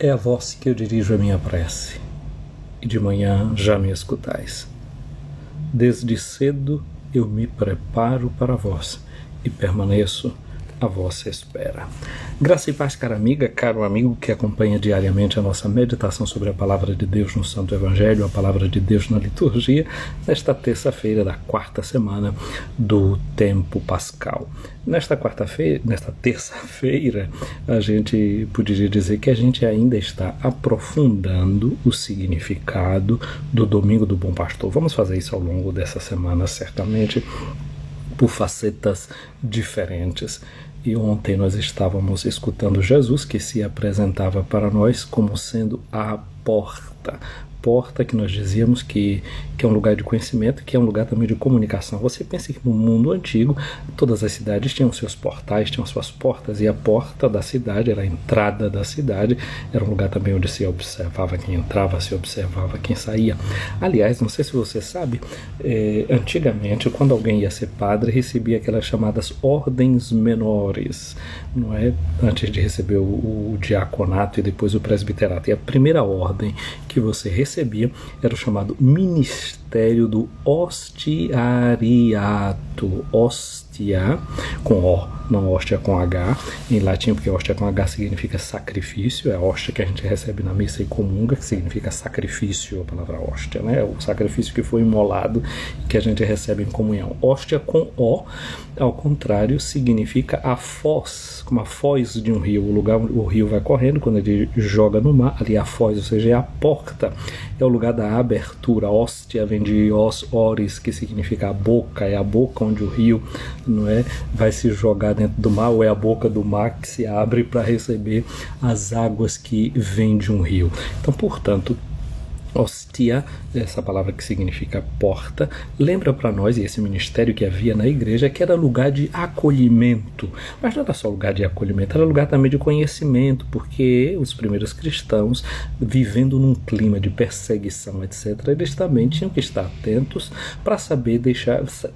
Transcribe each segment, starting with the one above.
É a vós que eu dirijo a minha prece, e de manhã já me escutais. Desde cedo eu me preparo para vós, e permaneço à vossa espera. Graça e paz, cara amiga, caro amigo que acompanha diariamente a nossa meditação sobre a Palavra de Deus no Santo Evangelho, a Palavra de Deus na liturgia, nesta terça-feira da quarta semana do tempo pascal. Nesta terça-feira, a gente poderia dizer que a gente ainda está aprofundando o significado do Domingo do Bom Pastor. Vamos fazer isso ao longo dessa semana, certamente, por facetas diferentes. E ontem nós estávamos escutando Jesus, que se apresentava para nós como sendo a porta que nós dizíamos que é um lugar de conhecimento, que é um lugar também de comunicação. Você pensa que no mundo antigo todas as cidades tinham seus portais, tinham suas portas, e a porta da cidade era a entrada da cidade, era um lugar também onde se observava quem entrava, se observava quem saía. Aliás, não sei se você sabe, antigamente, quando alguém ia ser padre, recebia aquelas chamadas ordens menores, não é? Antes de receber o diaconato e depois o presbiterato. E a primeira ordem que você recebia era o chamado Ministério do Hostiariato. Hóstia com O, não hóstia com H, em latim, porque hóstia com H significa sacrifício, é a hóstia que a gente recebe na missa e comunga, que significa sacrifício, a palavra hóstia, né? O sacrifício que foi imolado e que a gente recebe em comunhão. Hóstia com O, ao contrário, significa a foz, como a foz de um rio, o lugar onde o rio vai correndo, quando ele joga no mar, ali é a foz, ou seja, é a porta, é o lugar da abertura. Hóstia vem de os, oris, que significa a boca, é a boca onde o rio, não é, vai se jogar dentro do mar, ou é a boca do mar que se abre para receber as águas que vêm de um rio. Então, portanto, hostia, essa palavra que significa porta, lembra para nós, e esse ministério que havia na igreja, que era lugar de acolhimento. Mas não era só lugar de acolhimento, era lugar também de conhecimento, porque os primeiros cristãos, vivendo num clima de perseguição, etc., eles também tinham que estar atentos para saber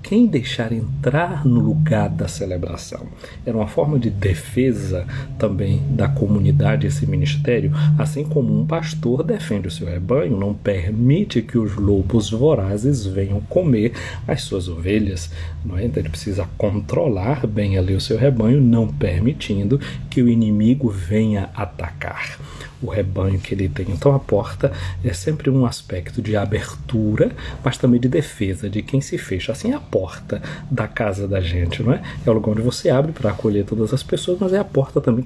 quem deixar entrar no lugar da celebração. Era uma forma de defesa também da comunidade, esse ministério, assim como um pastor defende o seu rebanho, não permite que os lobos vorazes venham comer as suas ovelhas, não é? Então ele precisa controlar bem ali o seu rebanho, não permitindo que o inimigo venha atacar o rebanho que ele tem. Então a porta é sempre um aspecto de abertura, mas também de defesa de quem se fecha. Assim é a porta da casa da gente, não é? É o lugar onde você abre para acolher todas as pessoas, mas é a porta também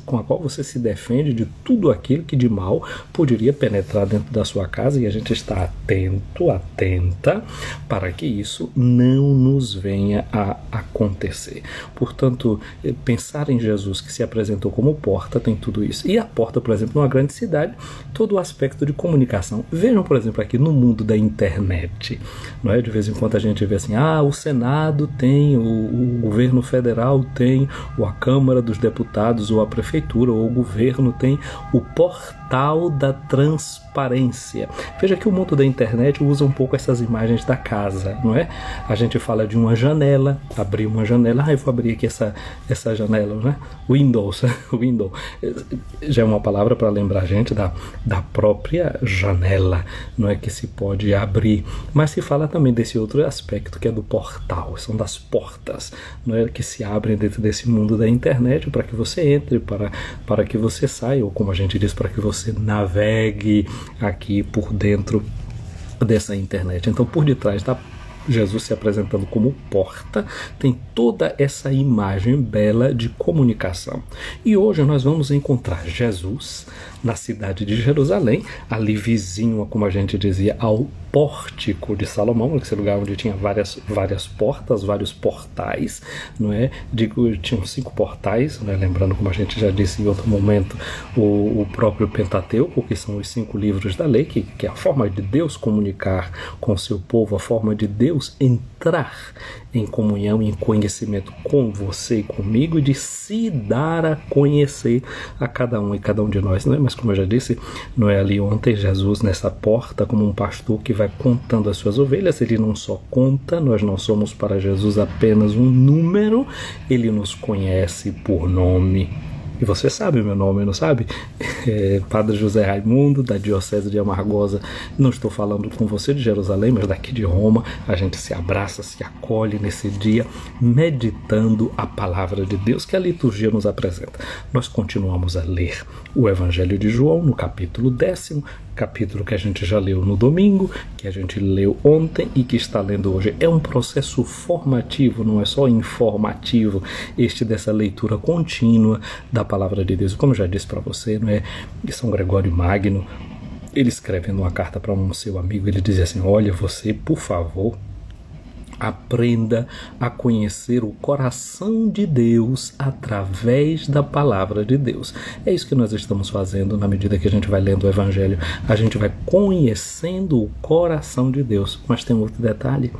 com a qual você se defende de tudo aquilo que de mal poderia penetrar dentro da sua casa, e a gente está atento, atenta, para que isso não nos venha a acontecer. Portanto, pensar em Jesus, que se apresentou como porta, tem tudo isso. E a porta, por exemplo, numa grande cidade, todo o aspecto de comunicação. Vejam, por exemplo, aqui no mundo da internet, não é? De vez em quando a gente vê assim, o Senado tem, o governo federal tem, ou a Câmara dos Deputados, ou a Prefeitura, ou o governo tem o portal da transparência. Veja que o mundo da internet usa um pouco essas imagens da casa, não é? A gente fala de uma janela, abrir uma janela, eu vou abrir aqui essa janela, né? Windows já é uma palavra para lembrar a gente da própria janela, não é, que se pode abrir, mas se fala também desse outro aspecto que é do portal, são das portas, não é, que se abrem dentro desse mundo da internet para que você entre, para que você saia, ou como a gente diz, para que você navegue aqui por dentro dessa internet. Então, por detrás da Jesus se apresentando como porta, tem toda essa imagem bela de comunicação. E hoje nós vamos encontrar Jesus na cidade de Jerusalém, ali vizinho, como a gente dizia, ao pórtico de Salomão, esse lugar onde tinha várias portas, vários portais, não é? Tinham 5 portais, né? Lembrando, como a gente já disse em outro momento, o próprio Pentateuco, que são os 5 livros da lei, que é a forma de Deus comunicar com o seu povo, a forma de Deus entrar em comunhão e em conhecimento com você e comigo, e de se dar a conhecer a cada um e cada um de nós, não é? Mas como eu já disse, não é, ali ontem Jesus nessa porta como um pastor que vai contando as suas ovelhas. Ele não só conta, nós não somos para Jesus apenas um número, ele nos conhece por nome. E você sabe o meu nome, não sabe? Padre José Raimundo, da Diocese de Amargosa. Não estou falando com você de Jerusalém, mas daqui de Roma. A gente se abraça, se acolhe nesse dia, meditando a palavra de Deus que a liturgia nos apresenta. Nós continuamos a ler o Evangelho de João, no capítulo 10º, capítulo que a gente já leu no domingo, que a gente leu ontem e que está lendo hoje. É um processo formativo, não é só informativo, este dessa leitura contínua da palavra de Deus. Como eu já disse para você, não é? São Gregório Magno, ele escrevendo uma carta para um seu amigo, ele dizia assim: olha, você, por favor, aprenda a conhecer o coração de Deus através da palavra de Deus. É isso que nós estamos fazendo na medida que a gente vai lendo o Evangelho. A gente vai conhecendo o coração de Deus. Mas tem um outro detalhe: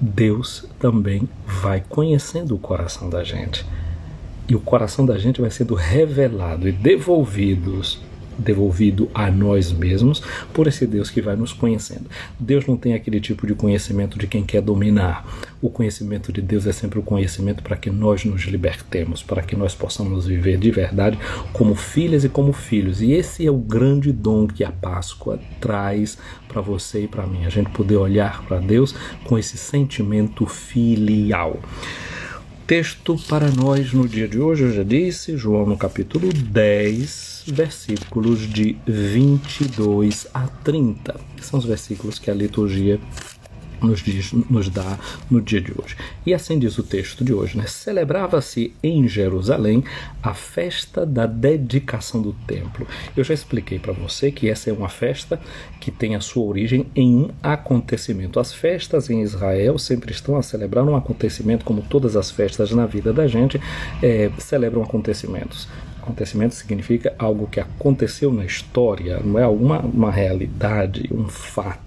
Deus também vai conhecendo o coração da gente. E o coração da gente vai sendo revelado e devolvido a nós mesmos por esse Deus que vai nos conhecendo. Deus não tem aquele tipo de conhecimento de quem quer dominar. O conhecimento de Deus é sempre o conhecimento para que nós nos libertemos, para que nós possamos viver de verdade como filhas e como filhos. E esse é o grande dom que a Páscoa traz para você e para mim. A gente poder olhar para Deus com esse sentimento filial. Texto para nós no dia de hoje, eu já disse, João no capítulo 10, versículos de 22 a 30, que são os versículos que a liturgia nos dá no dia de hoje. E assim diz o texto de hoje, né? Celebrava-se em Jerusalém a festa da dedicação do templo. Eu já expliquei para você que essa é uma festa que tem a sua origem em um acontecimento. As festas em Israel sempre estão a celebrar um acontecimento, como todas as festas na vida da gente celebram acontecimentos. Acontecimento significa algo que aconteceu na história, não é uma realidade, um fato.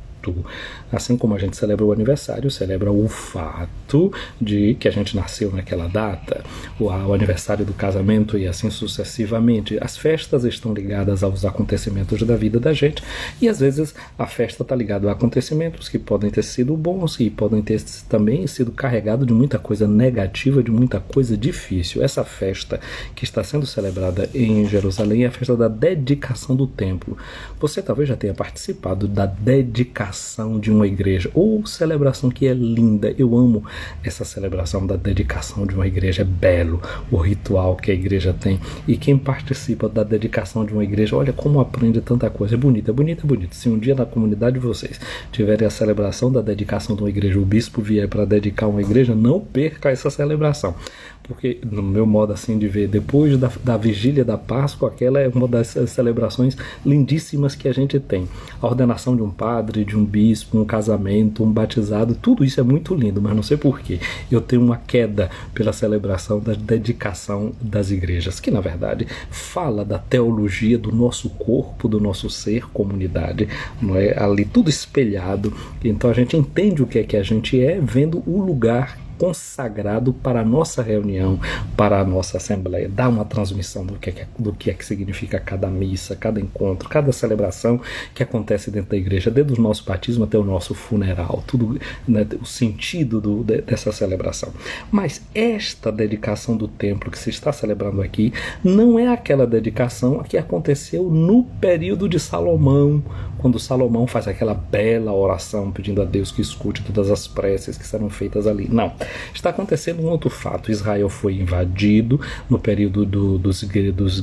Assim como a gente celebra o aniversário, celebra o fato de que a gente nasceu naquela data, o aniversário do casamento e assim sucessivamente. As festas estão ligadas aos acontecimentos da vida da gente e às vezes a festa está ligada a acontecimentos que podem ter sido bons e podem ter também sido carregados de muita coisa negativa, de muita coisa difícil. Essa festa que está sendo celebrada em Jerusalém é a festa da dedicação do templo. Você talvez já tenha participado da dedicação de uma igreja, ou celebração que é linda. Eu amo essa celebração da dedicação de uma igreja, é belo o ritual que a igreja tem, e quem participa da dedicação de uma igreja, olha como aprende tanta coisa, é bonito, é bonito, é bonito. Se um dia na comunidade de vocês tiverem a celebração da dedicação de uma igreja, o bispo vier para dedicar uma igreja, não perca essa celebração, porque no meu modo assim de ver, depois da vigília da Páscoa, aquela é uma das celebrações lindíssimas que a gente tem. A ordenação de um padre, de um bispo, um casamento, um batizado, tudo isso é muito lindo, mas não sei porquê. Eu tenho uma queda pela celebração da dedicação das igrejas, que na verdade fala da teologia do nosso corpo, do nosso ser, comunidade, não é? Ali tudo espelhado. Então a gente entende o que é que a gente é, vendo o lugar consagrado para a nossa reunião, para a nossa assembleia. Dá uma transmissão do que é que significa cada missa, cada encontro, cada celebração que acontece dentro da igreja, desde o nosso batismo até o nosso funeral, tudo, né, o sentido dessa celebração. Mas esta dedicação do templo que se está celebrando aqui não é aquela dedicação que aconteceu no período de Salomão, quando Salomão faz aquela bela oração pedindo a Deus que escute todas as preces que serão feitas ali. Não. Está acontecendo um outro fato. Israel foi invadido no período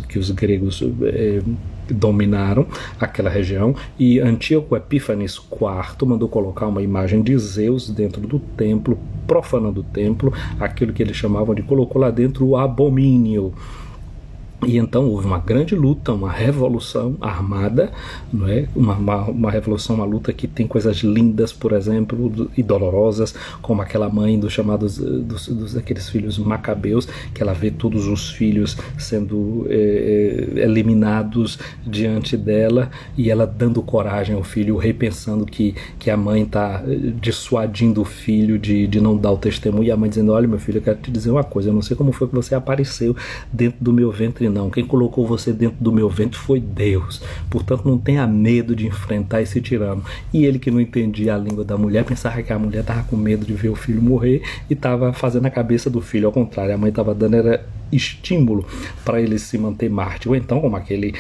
que os gregos dominaram aquela região, e Antíoco Epífanes IV mandou colocar uma imagem de Zeus dentro do templo, profanando o templo, aquilo que eles chamavam de, colocou lá dentro o abomínio. E então houve uma grande luta, uma revolução armada, não é? Uma revolução, uma luta que tem coisas lindas, por exemplo, e dolorosas, como aquela mãe dos chamados, daqueles filhos macabeus, que ela vê todos os filhos sendo eliminados diante dela, e ela dando coragem ao filho, o rei pensando que a mãe está dissuadindo o filho de não dar o testemunho, e a mãe dizendo: olha, meu filho, eu quero te dizer uma coisa, eu não sei como foi que você apareceu dentro do meu ventre, não. Quem colocou você dentro do meu ventre foi Deus. Portanto, não tenha medo de enfrentar esse tirano. E ele, que não entendia a língua da mulher, pensava que a mulher estava com medo de ver o filho morrer e estava fazendo a cabeça do filho. Ao contrário, a mãe estava dando estímulo para ele se manter mártir. Ou então, como aquele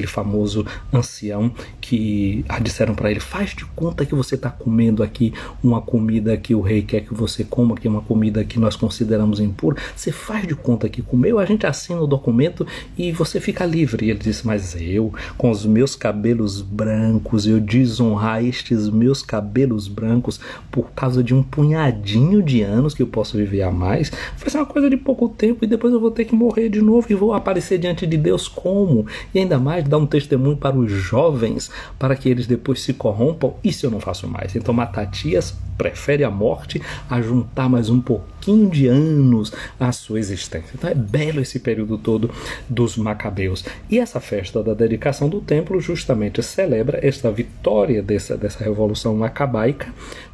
famoso ancião que disseram para ele: faz de conta que você está comendo aqui uma comida que o rei quer que você coma, que é uma comida que nós consideramos impura. Você faz de conta que comeu, a gente assina o documento e você fica livre. E ele disse: mas eu, com os meus cabelos brancos, eu desonrar estes meus cabelos brancos por causa de um punhadinho de anos que eu posso viver a mais, vai ser uma coisa de pouco tempo e depois eu vou ter que morrer de novo e vou aparecer diante de Deus como? E ainda mais dar um testemunho para os jovens, para que eles depois se corrompam. Isso eu não faço mais. Então Matatias prefere a morte a juntar mais um pouquinho de anos à sua existência. Então é belo esse período todo dos Macabeus. E essa festa da dedicação do templo justamente celebra esta vitória dessa revolução macabaica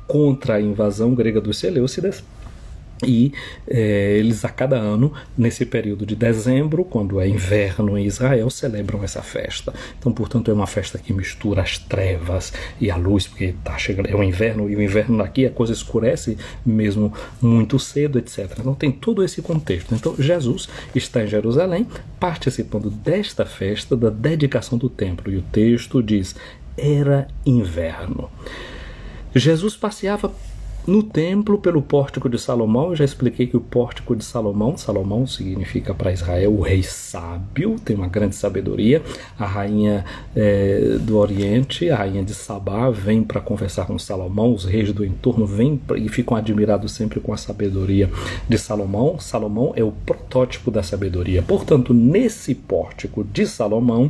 contra a invasão grega dos Seleucidas. E eles a cada ano, nesse período de dezembro, quando é inverno em Israel, celebram essa festa. Então, portanto, é uma festa que mistura as trevas e a luz, porque tá chegando, é o inverno, e o inverno aqui a coisa escurece mesmo muito cedo, etc. Então tem todo esse contexto. Então Jesus está em Jerusalém participando desta festa da dedicação do templo, e o texto diz: era inverno. Jesus passeava no templo, pelo pórtico de Salomão. Eu já expliquei que o pórtico de Salomão significa para Israel o rei sábio, tem uma grande sabedoria. A rainha do Oriente, a rainha de Sabá, vem para conversar com Salomão. Os reis do entorno vêm e ficam admirados sempre com a sabedoria de Salomão. Salomão é o protótipo da sabedoria. Portanto, nesse pórtico de Salomão,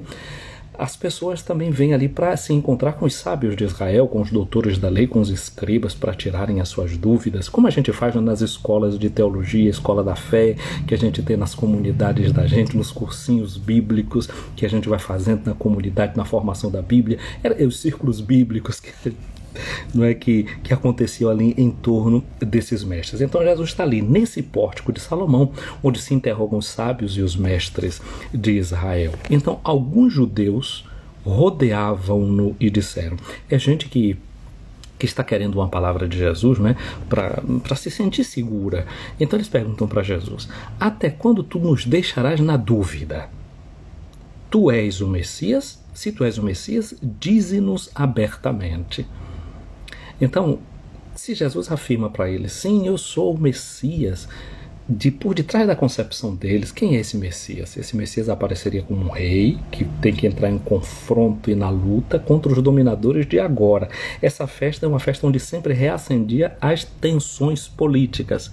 as pessoas também vêm ali para se encontrar com os sábios de Israel, com os doutores da lei, com os escribas, para tirarem as suas dúvidas, como a gente faz nas escolas de teologia, escola da fé, que a gente tem nas comunidades da gente, nos cursinhos bíblicos que a gente vai fazendo na comunidade, na formação da Bíblia, os círculos bíblicos não é que aconteceu ali em torno desses mestres. Então Jesus está ali nesse pórtico de Salomão, onde se interrogam os sábios e os mestres de Israel. Então alguns judeus rodeavam-no e disseram: é gente que está querendo uma palavra de Jesus, né, para se sentir segura. Então eles perguntam para Jesus: até quando tu nos deixarás na dúvida? Tu és o Messias? Se tu és o Messias, dize-nos abertamente. Então, se Jesus afirma para eles: sim, eu sou o Messias, por detrás da concepção deles, quem é esse Messias? Esse Messias apareceria como um rei que tem que entrar em confronto e na luta contra os dominadores de agora. Essa festa é uma festa onde sempre reacendia as tensões políticas.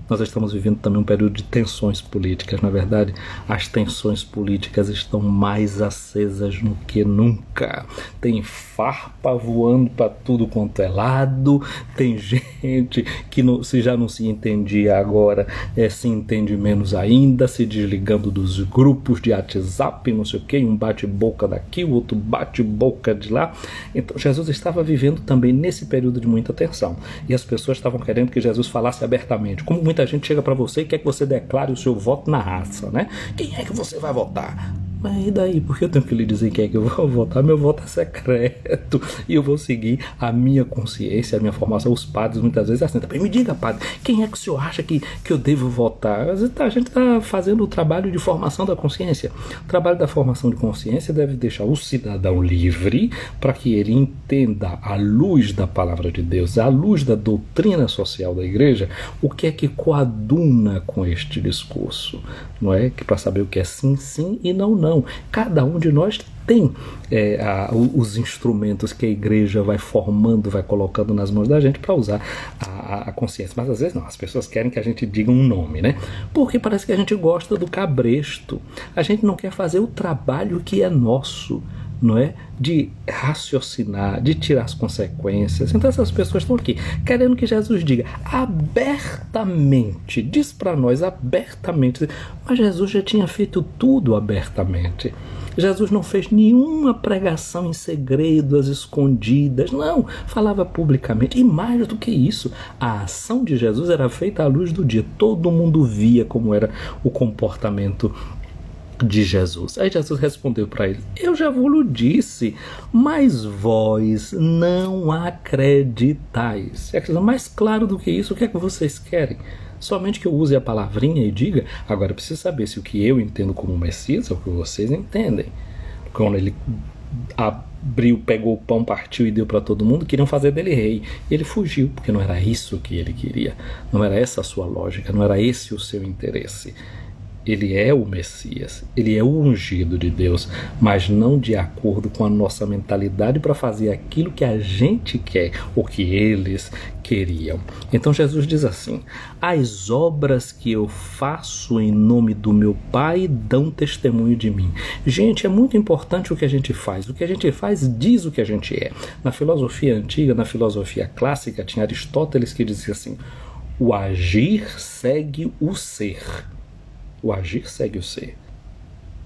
Nós estamos vivendo também um período de tensões políticas. Na verdade, as tensões políticas estão mais acesas do que nunca. Tem farpa voando para tudo quanto é lado. Tem gente que se já não se entendia agora, se entende menos ainda, se desligando dos grupos de WhatsApp, não sei o que, um bate-boca daqui, o outro bate-boca de lá. Então Jesus estava vivendo também nesse período de muita tensão. E as pessoas estavam querendo que Jesus falasse abertamente. Como muita gente chega para você e quer que você declare o seu voto na raça, né? Quem é que você vai votar? Mas e daí? Por que eu tenho que lhe dizer quem é que eu vou votar? Meu voto é secreto e eu vou seguir a minha consciência, a minha formação. Os padres muitas vezes assim: me diga, padre, quem é que o senhor acha que eu devo votar? A gente está fazendo o trabalho de formação da consciência. O trabalho da formação de consciência deve deixar o cidadão livre para que ele entenda, à luz da palavra de Deus, à luz da doutrina social da igreja, o que é que coaduna com este discurso, não é? Que para saber o que é sim, sim e não, não. Cada um de nós tem os instrumentos que a igreja vai formando, vai colocando nas mãos da gente para usar a consciência. Mas às vezes não, as pessoas querem que a gente diga um nome, né? Porque parece que a gente gosta do cabresto. A gente não quer fazer o trabalho que é nosso, não é? De raciocinar, de tirar as consequências. Então essas pessoas estão aqui querendo que Jesus diga abertamente, diz para nós abertamente, mas Jesus já tinha feito tudo abertamente. Jesus não fez nenhuma pregação em segredo, às escondidas, não, falava publicamente. E mais do que isso, a ação de Jesus era feita à luz do dia, todo mundo via como era o comportamento de Jesus. Aí Jesus respondeu para ele: eu já vos disse, mas vós não acreditais. É mais claro do que isso, o que é que vocês querem? Somente que eu use a palavrinha e diga, agora eu preciso saber se o que eu entendo como Messias é o que vocês entendem. Quando ele abriu, pegou o pão, partiu e deu para todo mundo, queriam fazer dele rei. E ele fugiu, porque não era isso que ele queria. Não era essa a sua lógica, não era esse o seu interesse. Ele é o Messias, ele é o ungido de Deus, mas não de acordo com a nossa mentalidade para fazer aquilo que a gente quer, ou que eles queriam. Então Jesus diz assim: as obras que eu faço em nome do meu Pai dão testemunho de mim. Gente, é muito importante o que a gente faz. O que a gente faz diz o que a gente é. Na filosofia antiga, na filosofia clássica, tinha Aristóteles que dizia assim: o agir segue o ser. O agir segue o ser.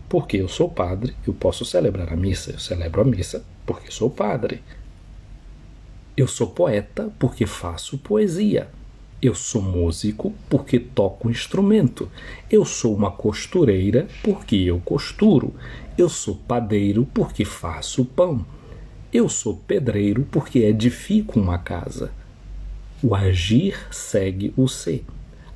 Porque eu sou padre, eu posso celebrar a missa. Eu celebro a missa porque sou padre. Eu sou poeta porque faço poesia. Eu sou músico porque toco um instrumento. Eu sou uma costureira porque eu costuro. Eu sou padeiro porque faço pão. Eu sou pedreiro porque edifico uma casa. O agir segue o ser.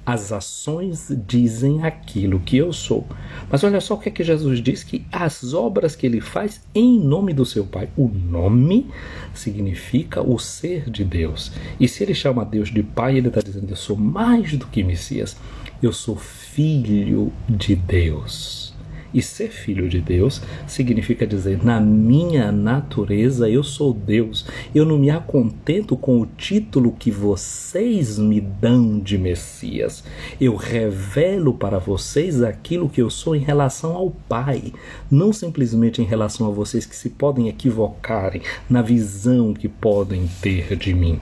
As ações dizem aquilo que eu sou. Mas olha só o que é que Jesus diz, que as obras que ele faz em nome do seu Pai. O nome significa o ser de Deus. E se ele chama Deus de Pai, ele está dizendo: eu sou mais do que Messias. Eu sou filho de Deus. E ser filho de Deus significa dizer: na minha natureza eu sou Deus. Eu não me acontento com o título que vocês me dão de Messias. Eu revelo para vocês aquilo que eu sou em relação ao Pai. Não simplesmente em relação a vocês que se podem equivocarem na visão que podem ter de mim.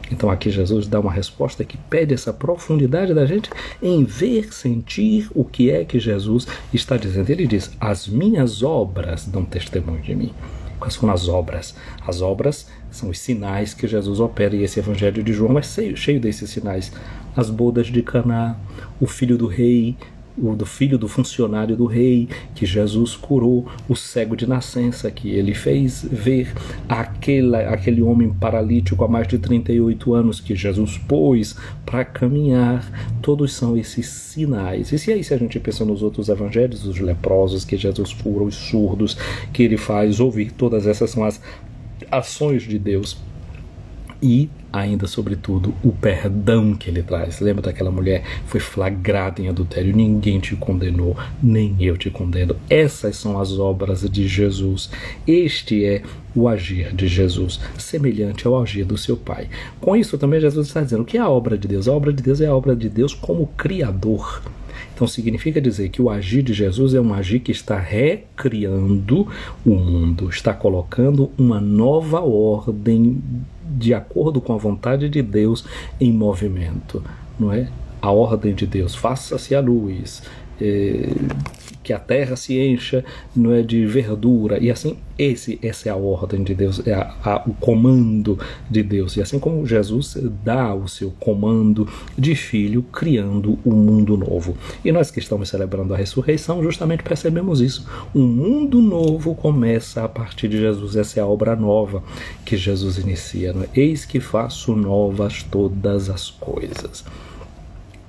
Então aqui Jesus dá uma resposta que pede essa profundidade da gente em ver, sentir o que é que Jesus está dizendo. Ele diz: as minhas obras dão testemunho de mim. Quais são as obras? As obras são os sinais que Jesus opera, e esse evangelho de João é cheio desses sinais. As bodas de Caná, o filho do rei, do filho do funcionário do rei, que Jesus curou, o cego de nascença, que ele fez ver, aquele homem paralítico há mais de 38 anos, que Jesus pôs para caminhar. Todos são esses sinais. E aí, se a gente pensa nos outros evangelhos, os leprosos que Jesus cura, os surdos que ele faz ouvir, todas essas são as ações de Deus. E ainda, sobretudo, o perdão que ele traz. Lembra daquela mulher que foi flagrada em adultério? Ninguém te condenou, nem eu te condeno. Essas são as obras de Jesus. Este é o agir de Jesus, semelhante ao agir do seu Pai. Com isso também Jesus está dizendo: o que é a obra de Deus? A obra de Deus é a obra de Deus como Criador. Então significa dizer que o agir de Jesus é um agir que está recriando o mundo, está colocando uma nova ordem de acordo com a vontade de Deus em movimento, não é? A ordem de Deus: faça-se a luz, que a terra se encha, não é, de verdura, e assim, essa é a ordem de Deus, é o comando de Deus. E assim como Jesus dá o seu comando de filho, criando um mundo novo. E nós que estamos celebrando a ressurreição justamente percebemos isso. Um mundo novo começa a partir de Jesus. Essa é a obra nova que Jesus inicia, não é? Eis que faço novas todas as coisas.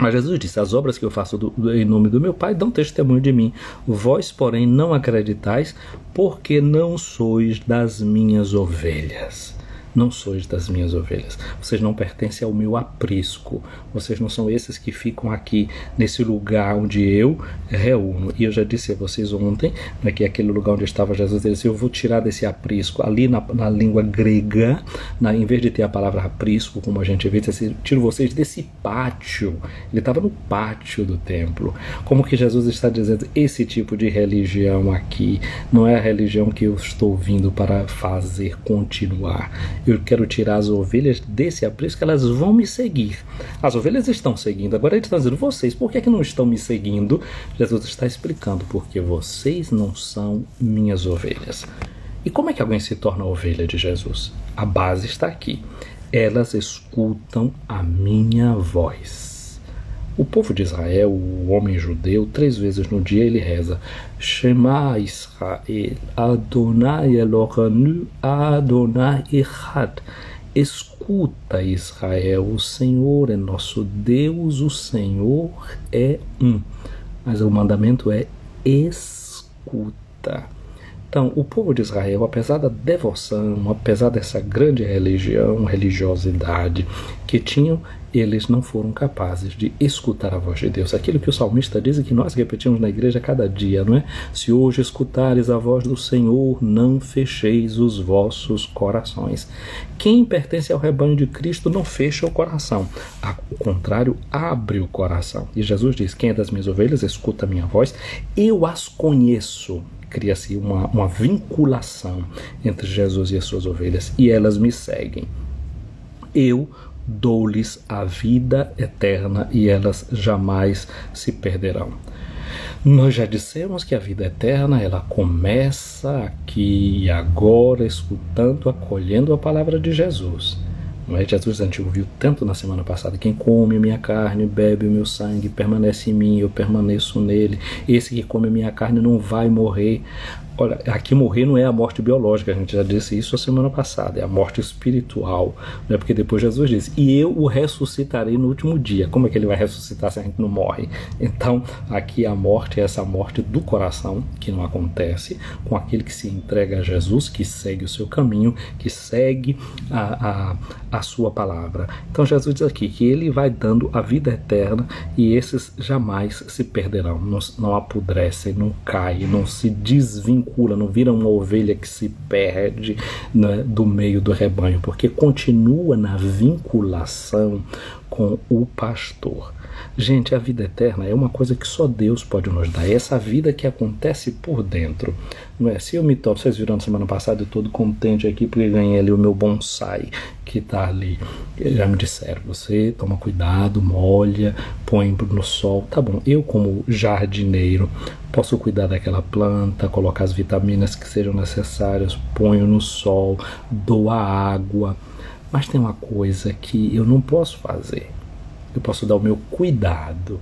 Mas Jesus disse: as obras que eu faço em nome do meu Pai dão testemunho de mim. Vós, porém, não acreditais, porque não sois das minhas ovelhas. Não sois das minhas ovelhas. Vocês não pertencem ao meu aprisco. Vocês não são esses que ficam aqui nesse lugar onde eu reúno. E eu já disse a vocês ontem, né, que aquele lugar onde estava Jesus, ele disse: eu vou tirar desse aprisco. Ali na língua grega, em vez de ter a palavra aprisco, como a gente vê, ele tiro vocês desse pátio. Ele estava no pátio do templo. Como que Jesus está dizendo: esse tipo de religião aqui não é a religião que eu estou vindo para fazer continuar. Eu quero tirar as ovelhas desse aprisco, elas vão me seguir. As ovelhas estão seguindo. Agora ele está dizendo: vocês, por que não estão me seguindo? Jesus está explicando: porque vocês não são minhas ovelhas. E como é que alguém se torna ovelha de Jesus? A base está aqui. Elas escutam a minha voz. O povo de Israel, o homem judeu, 3 vezes no dia ele reza: Shema Israel, Adonai Elohenu, Adonai Echad. Escuta, Israel, o Senhor é nosso Deus, o Senhor é um. Mas o mandamento é escuta. Então, o povo de Israel, apesar da devoção, apesar dessa grande religiosidade que tinham, eles não foram capazes de escutar a voz de Deus. Aquilo que o salmista diz e que nós repetimos na igreja cada dia, não é? Se hoje escutares a voz do Senhor, não fecheis os vossos corações. Quem pertence ao rebanho de Cristo não fecha o coração. Ao contrário, abre o coração. E Jesus diz, quem é das minhas ovelhas, escuta a minha voz, eu as conheço. Cria-se uma vinculação entre Jesus e as suas ovelhas, e elas me seguem. Eu dou-lhes a vida eterna e elas jamais se perderão. Nós já dissemos que a vida eterna, ela começa aqui e agora, escutando, acolhendo a palavra de Jesus. Não é? Jesus antigo viu tanto na semana passada, quem come a minha carne, bebe o meu sangue, permanece em mim, eu permaneço nele. Esse que come a minha carne não vai morrer. Olha, aqui morrer não é a morte biológica, a gente já disse isso a semana passada, é a morte espiritual, né? Porque depois Jesus disse, e eu o ressuscitarei no último dia. Como é que ele vai ressuscitar se a gente não morre? Então, aqui a morte é essa morte do coração, que não acontece com aquele que se entrega a Jesus, que segue o seu caminho, que segue a sua palavra. Então Jesus diz aqui que ele vai dando a vida eterna e esses jamais se perderão, não apodrecem, não caem, não se desvinculam, não viram uma ovelha que se perde, né, do meio do rebanho, porque continua na vinculação com o pastor. Gente, a vida eterna é uma coisa que só Deus pode nos dar. É essa vida que acontece por dentro. Não é? Se eu me torno, vocês viram na semana passada, eu todo contente aqui porque ganhei ali o meu bonsai que está ali. Já me disseram, você toma cuidado, molha, põe no sol. Tá bom, eu como jardineiro posso cuidar daquela planta, colocar as vitaminas que sejam necessárias, ponho no sol, dou a água. Mas tem uma coisa que eu não posso fazer. Eu posso dar o meu cuidado.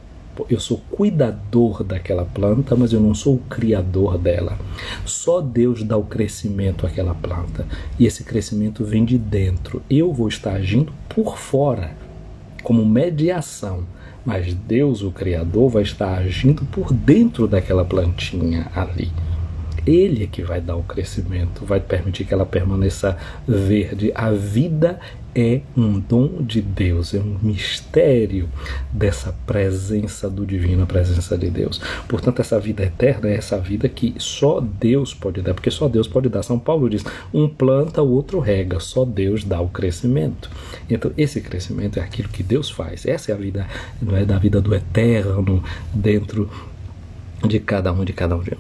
Eu sou cuidador daquela planta, mas eu não sou o criador dela. Só Deus dá o crescimento àquela planta. E esse crescimento vem de dentro. Eu vou estar agindo por fora, como mediação. Mas Deus, o Criador, vai estar agindo por dentro daquela plantinha ali. Ele é que vai dar o crescimento, vai permitir que ela permaneça verde. A vida é um dom de Deus, é um mistério dessa presença do divino, a presença de Deus. Portanto, essa vida eterna é essa vida que só Deus pode dar, porque só Deus pode dar. São Paulo diz, um planta, o outro rega, só Deus dá o crescimento. Então, esse crescimento é aquilo que Deus faz. Essa é a vida, não é, da vida do eterno dentro de cada um de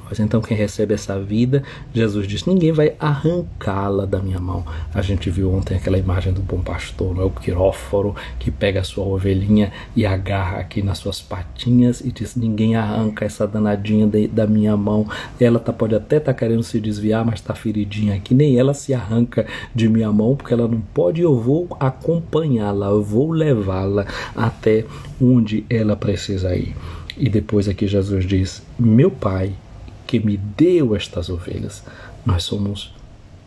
nós. Então quem recebe essa vida, Jesus diz, ninguém vai arrancá-la da minha mão. A gente viu ontem aquela imagem do bom pastor, não é? O quiróforo que pega a sua ovelhinha e agarra aqui nas suas patinhas e diz, ninguém arranca essa danadinha da minha mão. Ela pode até estar querendo se desviar, mas está feridinha aqui, nem ela se arranca de minha mão, porque ela não pode, eu vou acompanhá-la, eu vou levá-la até onde ela precisa ir. E depois aqui Jesus diz, meu Pai que me deu estas ovelhas. Nós somos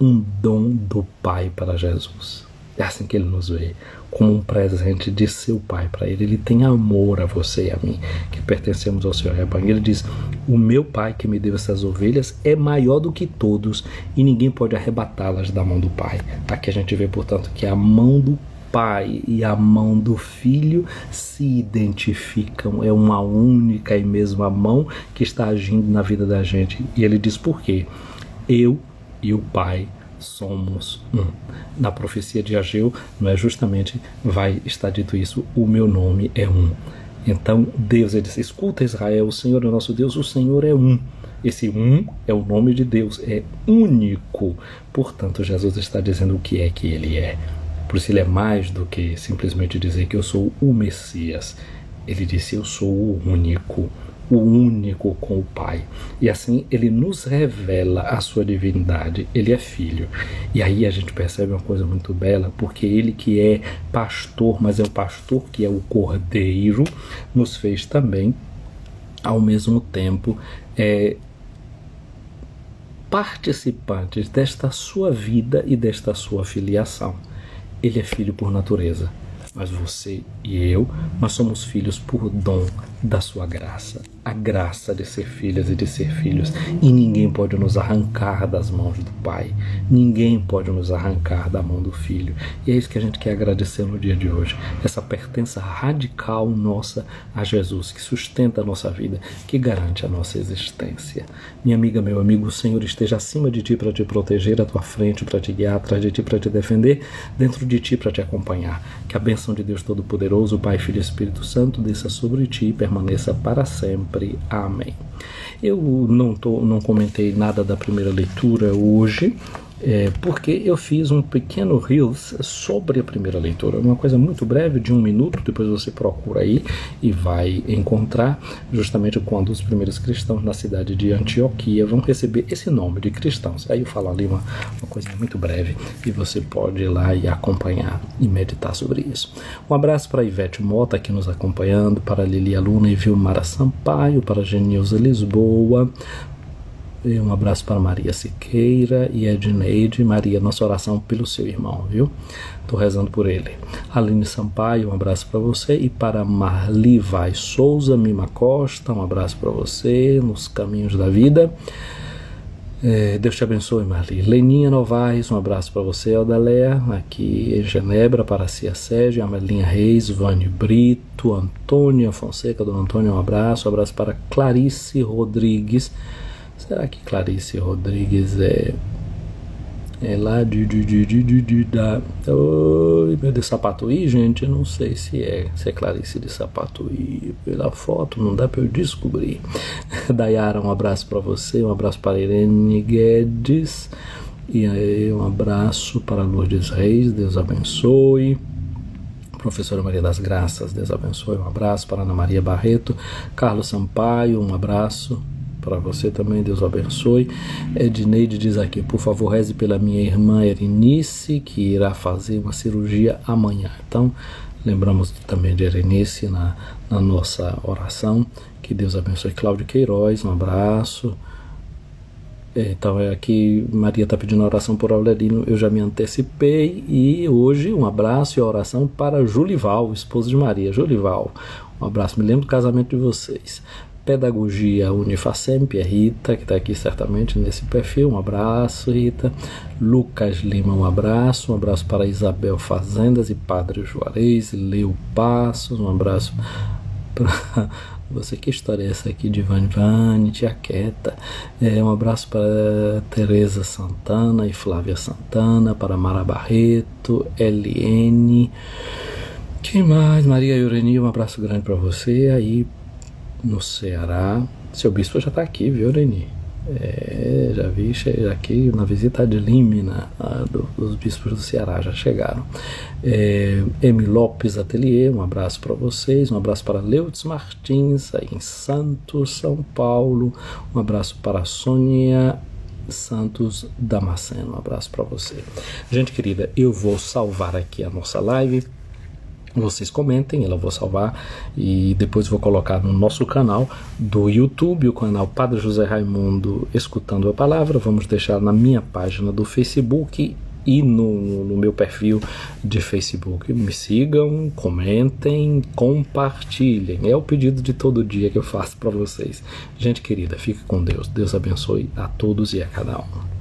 um dom do Pai para Jesus. É assim que ele nos vê, como um presente de seu Pai para ele. Ele tem amor a você e a mim, que pertencemos ao seu rebanho. Ele diz, o meu Pai que me deu essas ovelhas é maior do que todos e ninguém pode arrebatá-las da mão do Pai. Aqui a gente vê, portanto, que a mão do Pai e a mão do Filho se identificam, é uma única e mesma mão que está agindo na vida da gente. E ele diz por quê? Eu e o Pai somos um. Na profecia de Ageu, não é, justamente vai estar dito isso, o meu nome é um. Então Deus, ele diz, escuta Israel, o Senhor é o nosso Deus, o Senhor é um. Esse um é o nome de Deus, é único. Portanto, Jesus está dizendo o que é que ele é. Por isso ele é mais do que simplesmente dizer que eu sou o Messias. Ele disse, eu sou o único com o Pai. E assim ele nos revela a sua divindade. Ele é filho. E aí a gente percebe uma coisa muito bela, porque ele que é pastor, mas é o pastor que é o Cordeiro, nos fez também, ao mesmo tempo, participantes desta sua vida e desta sua filiação. ele é filho por natureza. Mas você e eu, nós somos filhos por dom da sua graça. A graça de ser filhas e de ser filhos. E ninguém pode nos arrancar das mãos do Pai. Ninguém pode nos arrancar da mão do Filho. E é isso que a gente quer agradecer no dia de hoje. Essa pertença radical nossa a Jesus, que sustenta a nossa vida, que garante a nossa existência. Minha amiga, meu amigo, o Senhor esteja acima de ti para te proteger, à tua frente para te guiar, atrás de ti para te defender, dentro de ti para te acompanhar. Que a bênção de Deus Todo-Poderoso, Pai, Filho e Espírito Santo, desça sobre ti e permaneça para sempre. Amém. Eu não comentei nada da primeira leitura hoje, porque eu fiz um pequeno Reels sobre a primeira leitura, uma coisa muito breve, de 1 minuto, depois você procura aí e vai encontrar justamente quando os primeiros cristãos na cidade de Antioquia vão receber esse nome de cristãos. Aí eu falo ali uma coisa muito breve e você pode ir lá e acompanhar e meditar sobre isso. Um abraço para Ivete Mota aqui nos acompanhando, para Lilia Luna e Vilmara Sampaio, para Genilza Lisboa. E um abraço para Maria Siqueira e Edneide. Maria, nossa oração pelo seu irmão, viu? Estou rezando por ele. Aline Sampaio, um abraço para você. E para Marli Vai Souza, Mima Costa, um abraço para você nos caminhos da vida. Deus te abençoe, Marli. Leninha Novaes, um abraço para você. Aldalea, aqui em Genebra, para Cia Sérgio, Amelinha Reis, Vânia Brito, Antônia Fonseca, Dona Antônia, um abraço. Um abraço para Clarice Rodrigues. Será que Clarice Rodrigues é lá de Sapatuí, gente? Eu não sei se é Clarice de Sapatuí. Pela foto não dá para eu descobrir. Dayara, um abraço para você, um abraço para Irene Guedes e aí um abraço para Lourdes Reis, Deus abençoe. Professora Maria das Graças, Deus abençoe, um abraço para Ana Maria Barreto. Carlos Sampaio, um abraço para você também, Deus abençoe. Edneide diz aqui, por favor, reze pela minha irmã Erenice, que irá fazer uma cirurgia amanhã. Então, lembramos também de Erenice na nossa oração. Que Deus abençoe. Cláudio Queiroz, um abraço. Então, aqui Maria está pedindo oração por Aurelino, eu já me antecipei. E hoje um abraço e oração para Julival, esposo de Maria. Julival, um abraço, me lembro do casamento de vocês. Pedagogia Unifacemp, é Rita, que está aqui certamente nesse perfil, um abraço, Rita. Lucas Lima, um abraço para Isabel Fazendas e Padre Juarez, Leo Passos, um abraço para você. Que história é essa aqui de Vani, Tia Queta? Um abraço para Tereza Santana e Flávia Santana, para Mara Barreto, LN, quem mais? Maria Eureni, um abraço grande para você aí no Ceará. Seu bispo já está aqui, viu, Reni? Já vi aqui na visita de Límina, dos bispos do Ceará já chegaram. Emi Lopes Atelier, um abraço para vocês. Um abraço para Leutz Martins, aí em Santos, São Paulo. Um abraço para Sônia Santos Damasceno, um abraço para você. Gente querida, eu vou salvar aqui a nossa live. Vocês comentem, eu vou salvar e depois vou colocar no nosso canal do YouTube, o canal Padre José Raimundo Escutando a Palavra. Vamos deixar na minha página do Facebook e no meu perfil de Facebook. Me sigam, comentem, compartilhem. É o pedido de todo dia que eu faço para vocês. Gente querida, fique com Deus. Deus abençoe a todos e a cada um.